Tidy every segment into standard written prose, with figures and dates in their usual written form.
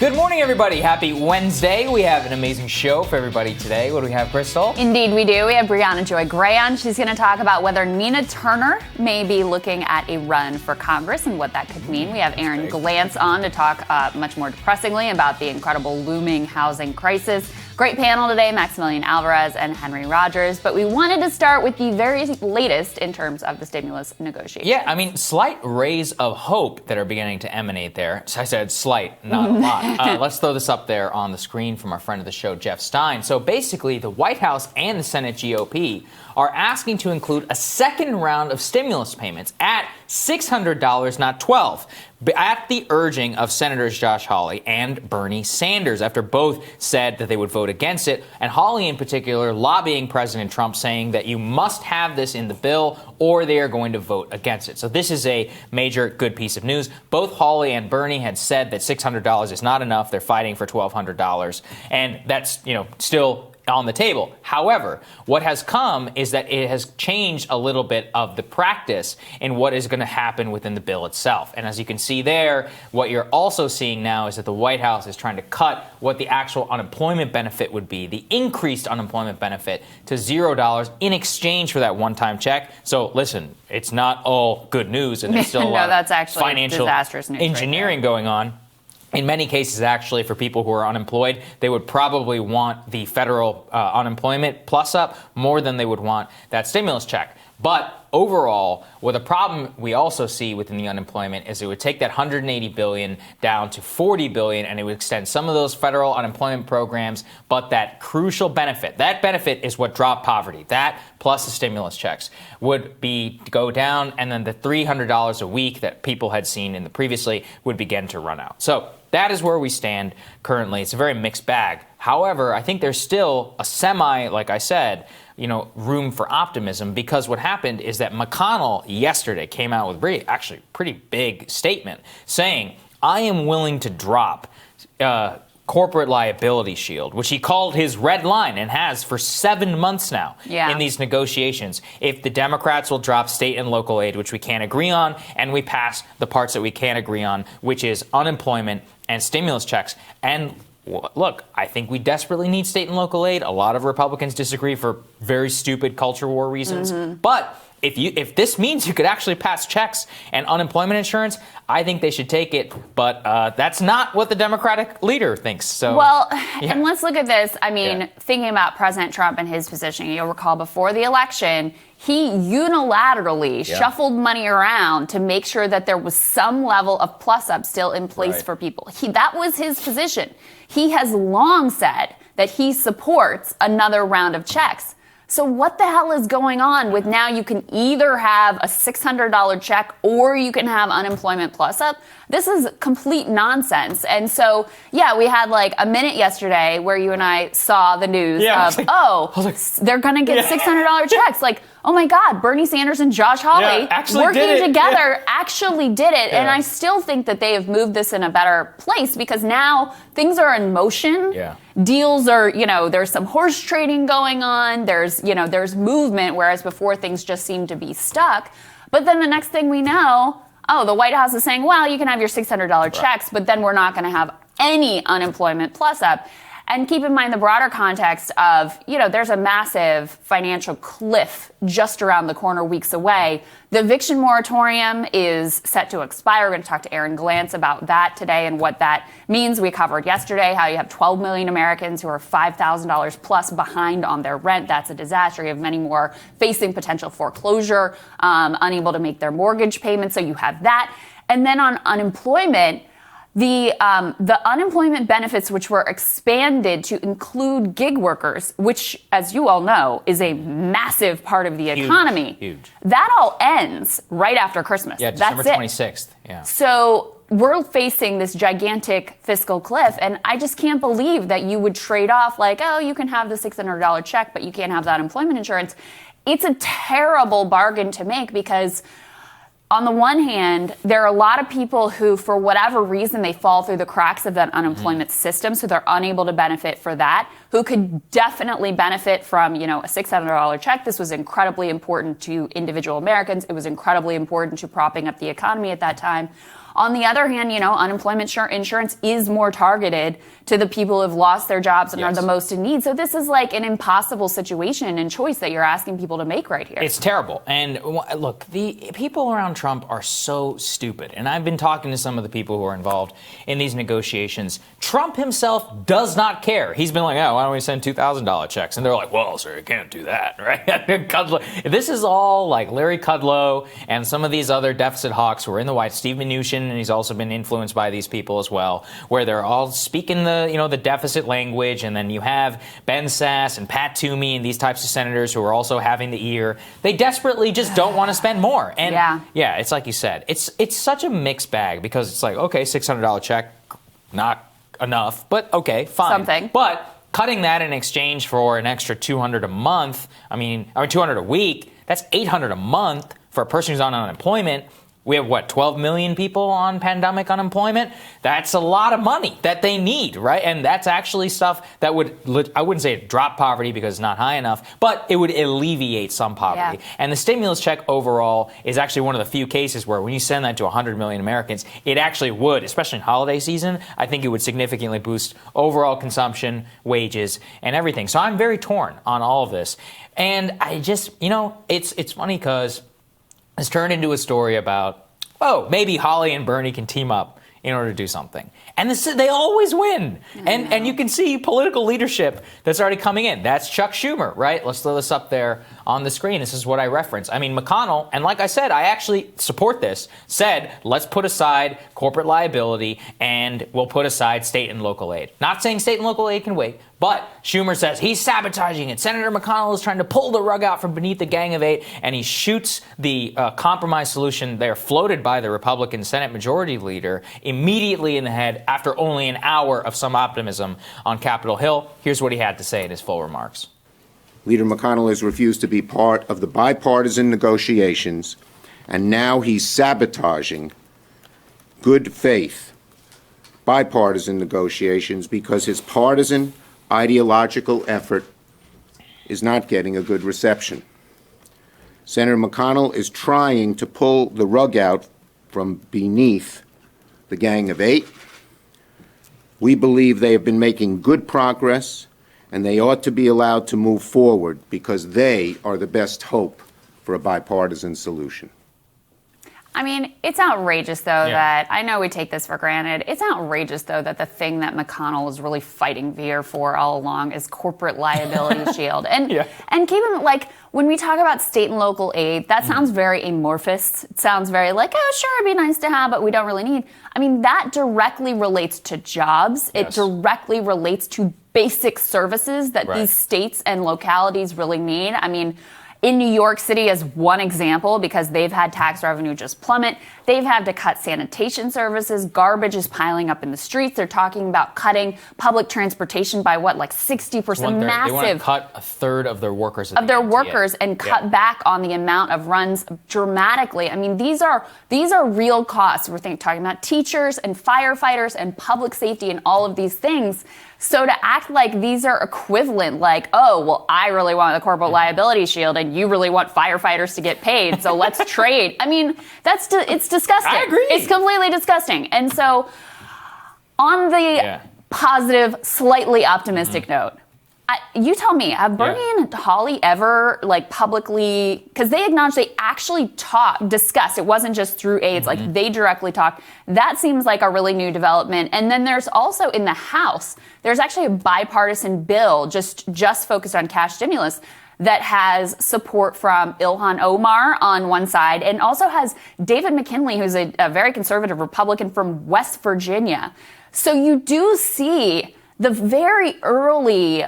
Good morning, everybody. Happy Wednesday. We have an amazing show for everybody today. What do we have, Krystal? Indeed, we do. We have Brianna Joy Gray on. She's going to talk about whether Nina Turner may be looking at a run for Congress and what that could mean. We have Aaron Glantz on to talk much more depressingly about the incredible looming housing crisis. Great panel today, Maximilian Alvarez and Henry Rogers. But we wanted to start with the very latest in terms of the stimulus negotiations. Yeah, I mean, slight rays of hope that are beginning to emanate there. So I said slight, not a lot. Let's throw this up there on the screen from our friend of the show, Jeff Stein. So basically, the White House and the Senate GOP are asking to include a second round of stimulus payments at $600, not $12, at the urging of Senators Josh Hawley and Bernie Sanders, after both said that they would vote against it, and Hawley in particular lobbying President Trump, saying that you must have this in the bill or they are going to vote against it. So this is a major good piece of news. Both Hawley and Bernie had said that $600 is not enough. They're fighting for $1,200, and that's, still on the table. However, what has come is that it has changed a little bit of the practice in what is going to happen within the bill itself. And as you can see there, what you're also seeing now is that the White House is trying to cut what the actual unemployment benefit would be, the increased unemployment benefit, to $0 in exchange for that one-time check. So listen, it's not all good news, and there's still a lot that's actually financial disastrous news engineering going on. In many cases, actually, for people who are unemployed, they would probably want the federal unemployment plus up more than they would want that stimulus check. But overall, the problem we also see within the unemployment is it would take that $180 billion down to $40 billion, and it would extend some of those federal unemployment programs. But that crucial benefit, that benefit is what dropped poverty. That plus the stimulus checks would go down, and then the $300 a week that people had seen in the previously would begin to run out. So that is where we stand currently. It's a very mixed bag. However, I think there's still a like I said, room for optimism, because what happened is that McConnell yesterday came out with actually pretty big statement saying, I am willing to drop corporate liability shield, which he called his red line and has for 7 months now in these negotiations. If the Democrats will drop state and local aid, which we can't agree on, and we pass the parts that we can agree on, which is unemployment and stimulus checks. And look, I think we desperately need state and local aid. A lot of Republicans disagree for very stupid culture war reasons. But if this means you could actually pass checks and unemployment insurance, I think they should take it. But that's not what the Democratic leader thinks. So, and let's look at this. I mean, thinking about President Trump and his position, you'll recall before the election, he unilaterally shuffled money around to make sure that there was some level of plus-up still in place for people. That was his position. He has long said that he supports another round of checks. So what the hell is going on with now you can either have a $600 check or you can have unemployment plus up? This is complete nonsense. And so, we had like a minute yesterday where you and I saw the news of, they're going to get $600 checks. Like, oh my God, Bernie Sanders and Josh Hawley working together actually did it. And I still think that they have moved this in a better place, because now things are in motion. Deals are, there's some horse trading going on. There's movement, whereas before things just seemed to be stuck. But then the next thing we know, the White House is saying, well, you can have your $600 checks, but then we're not going to have any unemployment plus up. And keep in mind the broader context of, there's a massive financial cliff just around the corner, weeks away. The eviction moratorium is set to expire. We're going to talk to Aaron Glantz about that today and what that means. We covered yesterday how you have 12 million Americans who are $5,000 plus behind on their rent. That's a disaster. You have many more facing potential foreclosure, unable to make their mortgage payments. So you have that. And then on unemployment, the unemployment benefits, which were expanded to include gig workers, which, as you all know, is a massive part of the economy. Huge. That all ends right after Christmas. Yeah, December 26th. Yeah. So we're facing this gigantic fiscal cliff, and I just can't believe that you would trade off like, you can have the $600 check, but you can't have the unemployment insurance. It's a terrible bargain to make, because on the one hand, there are a lot of people who, for whatever reason, they fall through the cracks of that unemployment system, so they're unable to benefit for that, who could definitely benefit from, a $600 check. This was incredibly important to individual Americans. It was incredibly important to propping up the economy at that time. On the other hand, unemployment insurance is more targeted to the people who have lost their jobs and are the most in need. So this is like an impossible situation and choice that you're asking people to make right here. It's terrible. And look, the people around Trump are so stupid. And I've been talking to some of the people who are involved in these negotiations. Trump himself does not care. He's been like, oh, why don't we send $2,000 checks? And they're like, well, sir, you can't do that, right? This is all like Larry Kudlow and some of these other deficit hawks who are in the White, Steve Mnuchin, and he's also been influenced by these people as well, where they're all speaking the deficit language, and then you have Ben Sass and Pat Toomey and these types of senators who are also having the ear. They desperately just don't want to spend more. And yeah, it's like you said, it's such a mixed bag because it's like, okay, $600 check, not enough, but okay, fine. Something. But cutting that in exchange for an extra $200 a month, $200 a week, that's $800 a month for a person who's on unemployment. We have, 12 million people on pandemic unemployment? That's a lot of money that they need, right? And that's actually stuff that would, I wouldn't say drop poverty because it's not high enough, but it would alleviate some poverty. Yeah. And the stimulus check overall is actually one of the few cases where when you send that to 100 million Americans, it actually would, especially in holiday season, I think it would significantly boost overall consumption, wages, and everything. So I'm very torn on all of this. And I just, it's funny because it's turned into a story about, maybe Hawley and Bernie can team up in order to do something. And they always win. And you can see political leadership that's already coming in. That's Chuck Schumer, right? Let's throw this up there on the screen. This is what I reference. McConnell, and like I said, I actually support this, said, let's put aside corporate liability and we'll put aside state and local aid. Not saying state and local aid can wait, but Schumer says he's sabotaging it. Senator McConnell is trying to pull the rug out from beneath the Gang of Eight, and he shoots the compromise solution there floated by the Republican Senate Majority Leader immediately in the head after only an hour of some optimism on Capitol Hill. Here's what he had to say in his full remarks. Leader McConnell has refused to be part of the bipartisan negotiations, and now he's sabotaging good faith bipartisan negotiations because his partisan ideological effort is not getting a good reception. Senator McConnell is trying to pull the rug out from beneath the Gang of Eight. We believe they have been making good progress, and they ought to be allowed to move forward because they are the best hope for a bipartisan solution. It's outrageous, though, that I know we take this for granted. It's outrageous, though, that the thing that McConnell is really fighting Veer for all along is corporate liability shield. And keep in mind, when we talk about state and local aid, that sounds very amorphous. It sounds very like, oh, sure, it'd be nice to have, but we don't really need. That directly relates to jobs. It directly relates to basic services that these states and localities really need. In New York City, as one example, because they've had tax revenue just plummet, they've had to cut sanitation services. Garbage is piling up in the streets. They're talking about cutting public transportation by 60%. Massive. They want to cut a third of their workers. And cut back on the amount of runs dramatically. These are real costs. We're talking about teachers and firefighters and public safety and all of these things. So to act like these are equivalent, I really want the corporate liability shield and you really want firefighters to get paid, so let's trade. It's disgusting. I agree. It's completely disgusting. And so on the positive, slightly optimistic note, you tell me, have Bernie and Hawley ever publicly, because they acknowledged they actually discussed, it wasn't just through aides, they directly talked. That seems like a really new development. And then there's also in the House, there's actually a bipartisan bill just focused on cash stimulus that has support from Ilhan Omar on one side and also has David McKinley, who's a very conservative Republican from West Virginia. So you do see the very early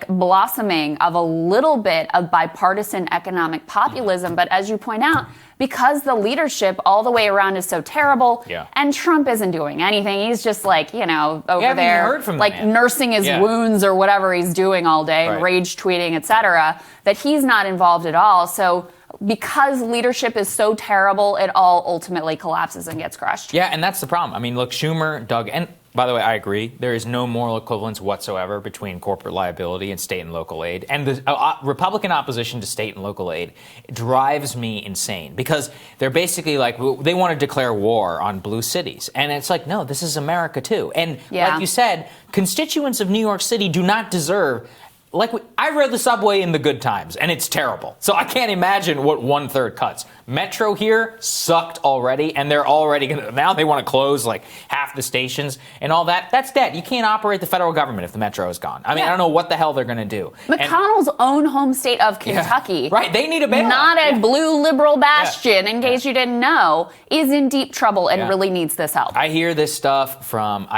blossoming of a little bit of bipartisan economic populism. But as you point out, because the leadership all the way around is so terrible, and Trump isn't doing anything, he's just over there nursing his wounds or whatever he's doing all day, rage tweeting, etc., that he's not involved at all. So because leadership is so terrible, it all ultimately collapses and gets crushed. Yeah, and that's the problem. Schumer, Doug, and By the way, I agree. There is no moral equivalence whatsoever between corporate liability and state and local aid. And the Republican opposition to state and local aid drives me insane because they're basically like, they want to declare war on blue cities. And it's like, no, this is America too. And like you said, constituents of New York City do not deserve. I rode the subway in the good times, and it's terrible. So I can't imagine what 1/3 cuts. Metro here sucked already, and they're already now they want to close like half the stations and all that. That's dead. You can't operate the federal government if the Metro is gone. I mean, I don't know what the hell they're going to do. McConnell's own home state of Kentucky. Right, they need a bailout. Not a blue liberal bastion, in case you didn't know, is in deep trouble and really needs this help. I hear this stuff from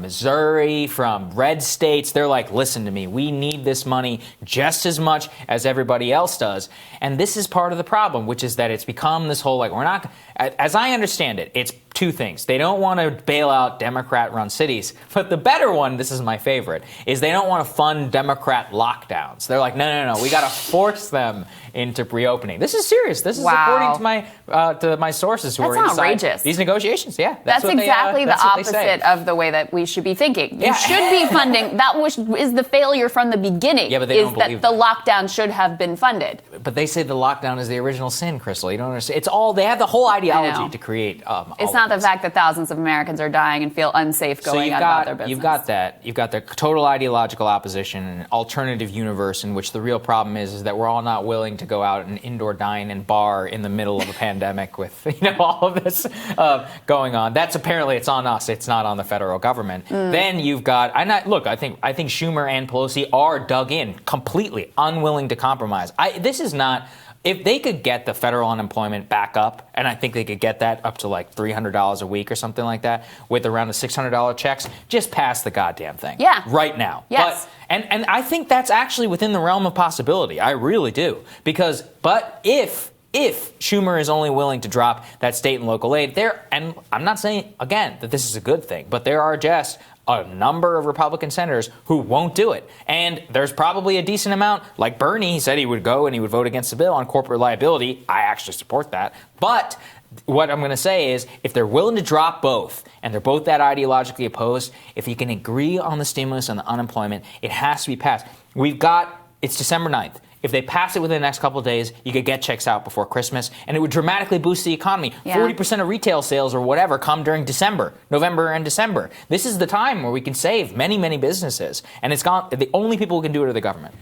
Missouri, from red states. They're like, listen to me, we need this money just as much as everybody else does. And this is part of the problem, which is that it's become this whole, we're not, as I understand it, it's two things. They don't want to bail out Democrat-run cities. But the better one, this is my favorite, is they don't want to fund Democrat lockdowns. They're like, no, we got to force them into reopening. This is serious. This is according to my sources who are inside these negotiations. Yeah, that's exactly the opposite of the way that we should be thinking. You should be funding. That is the failure from the beginning. Yeah, but they don't believe that the lockdown should have been funded. But they say the lockdown is the original sin, Krystal. You don't understand. It's all they have the whole ideology to create. It's not the fact that thousands of Americans are dying and feel unsafe going out about their business. You've got that. You've got the total ideological opposition and an alternative universe in which the real problem is that we're all not willing to go out and indoor dine and bar in the middle of a pandemic with all of this going on. That's apparently it's on us. It's not on the federal government. Then you've got. I think Schumer and Pelosi are dug in completely, unwilling to compromise. This is not. If they could get the federal unemployment back up, and I think they could get that up to like $300 a week or something like that, with around the $600 checks, just pass the goddamn thing. Yeah. Right now. Yes. And I think that's actually within the realm of possibility. I really do. But if Schumer is only willing to drop that state and local aid, and I'm not saying, again, that this is a good thing, but there are just a number of Republican senators who won't do it. And there's probably a decent amount, like Bernie, he said he would go and he would vote against the bill on corporate liability. I actually support that. But what I'm going to say is if they're willing to drop both and they're both that ideologically opposed, if you can agree on the stimulus and the unemployment, it has to be passed. It's December 9th. If they pass it within the next couple of days, you could get checks out before Christmas, and it would dramatically boost the economy. 40% of retail sales or whatever come during November and December. This is the time where we can save many, many businesses, and the only people who can do it are the government.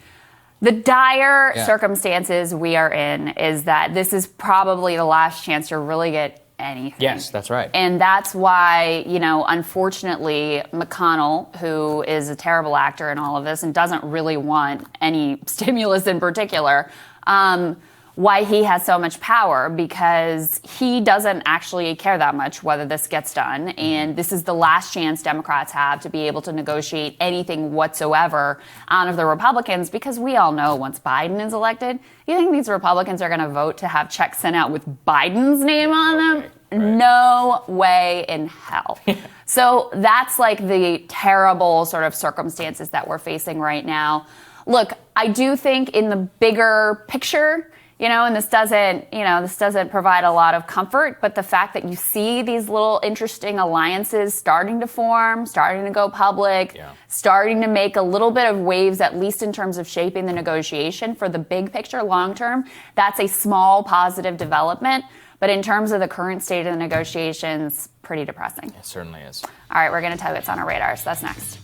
The dire circumstances we are in is that this is probably the last chance to really get anything. Yes, that's right. And that's why, unfortunately, McConnell, who is a terrible actor in all of this and doesn't really want any stimulus in particular, why he has so much power, because he doesn't actually care that much whether this gets done. And this is the last chance Democrats have to be able to negotiate anything whatsoever out of the Republicans, because we all know once Biden is elected, you think these Republicans are going to vote to have checks sent out with Biden's name on them? Right. No way in hell. So that's like the terrible sort of circumstances that we're facing right now. Look, I do think in the bigger picture, and this doesn't provide a lot of comfort, but the fact that you see these little interesting alliances starting to form, starting to go public, starting to make a little bit of waves, at least in terms of shaping the negotiation for the big picture long term, that's a small positive development. But in terms of the current state of the negotiations, pretty depressing. It certainly is. All right, we're going to tell you what's on our radar, so that's next.